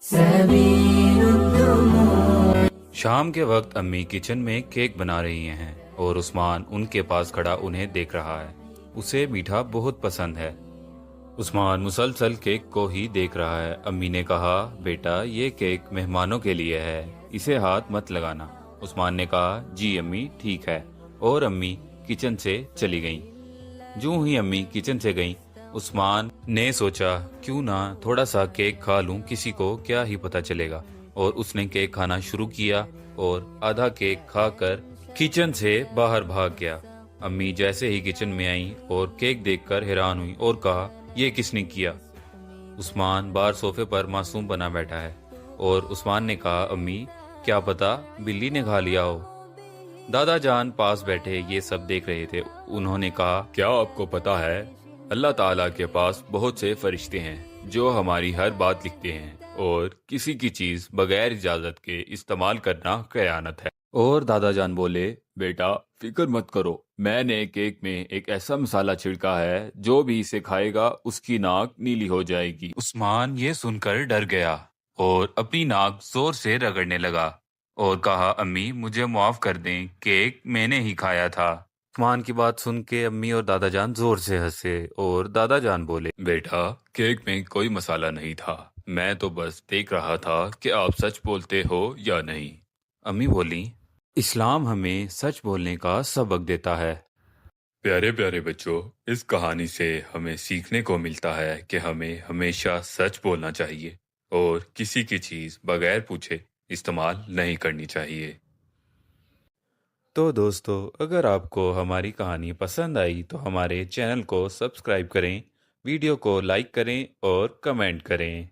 سبيل الدموع. شام کے وقت امی کچن میں کیک بنا رہی ہیں اور عثمان ان کے پاس کھڑا انہیں دیکھ رہا ہے۔ اسے میٹھا بہت پسند ہے۔ عثمان مسلسل کیک کو ہی دیکھ رہا ہے۔ امی نے کہا، بیٹا یہ کیک مہمانوں کے لیے ہے، اسے ہاتھ مت لگانا۔ عثمان نے کہا، جی امی ٹھیک ہے، اور امی کچن سے چلی گئیں۔ جو ہی امی کچن سے گئیں، عثمان نے سوچا کیوں نہ تھوڑا سا کیک کھا لوں، کسی کو کیا ہی پتہ چلے گا، اور اس نے کیک کھانا شروع کیا اور آدھا کیک کھا کر کچن سے باہر بھاگ گیا۔ امی جیسے ہی کچن میں آئیں اور کیک دیکھ کر حیران ہوئی اور کہا، یہ کس نے کیا؟ عثمان باہر صوفے پر معصوم بنا بیٹھا ہے، اور عثمان نے کہا، امی کیا پتا بلی نے کھا لیا ہو۔ دادا جان پاس بیٹھے یہ سب دیکھ رہے تھے۔ انہوں نے کہا، کیا آپ کو پتا ہے اللہ تعالیٰ کے پاس بہت سے فرشتے ہیں جو ہماری ہر بات لکھتے ہیں، اور کسی کی چیز بغیر اجازت کے استعمال کرنا خیانت ہے۔ اور دادا جان بولے، بیٹا فکر مت کرو، میں نے کیک میں ایک ایسا مسالہ چھڑکا ہے جو بھی اسے کھائے گا اس کی ناک نیلی ہو جائے گی۔ عثمان یہ سن کر ڈر گیا اور اپنی ناک زور سے رگڑنے لگا اور کہا، امی مجھے معاف کر دیں، کیک میں نے ہی کھایا تھا۔ عثمان کی بات سن کے امی اور دادا جان زور سے ہنسے، اور دادا جان بولے، بیٹا کیک میں کوئی مسالہ نہیں تھا، میں تو بس دیکھ رہا تھا کہ آپ سچ بولتے ہو یا نہیں۔ امی بولی، اسلام ہمیں سچ بولنے کا سبق دیتا ہے۔ پیارے پیارے بچوں، اس کہانی سے ہمیں سیکھنے کو ملتا ہے کہ ہمیں ہمیشہ سچ بولنا چاہیے اور کسی کی چیز بغیر پوچھے استعمال نہیں کرنی چاہیے۔ تو دوستو، اگر آپ کو ہماری کہانی پسند آئی تو ہمارے چینل کو سبسکرائب کریں، ویڈیو کو لائک کریں اور کمنٹ کریں۔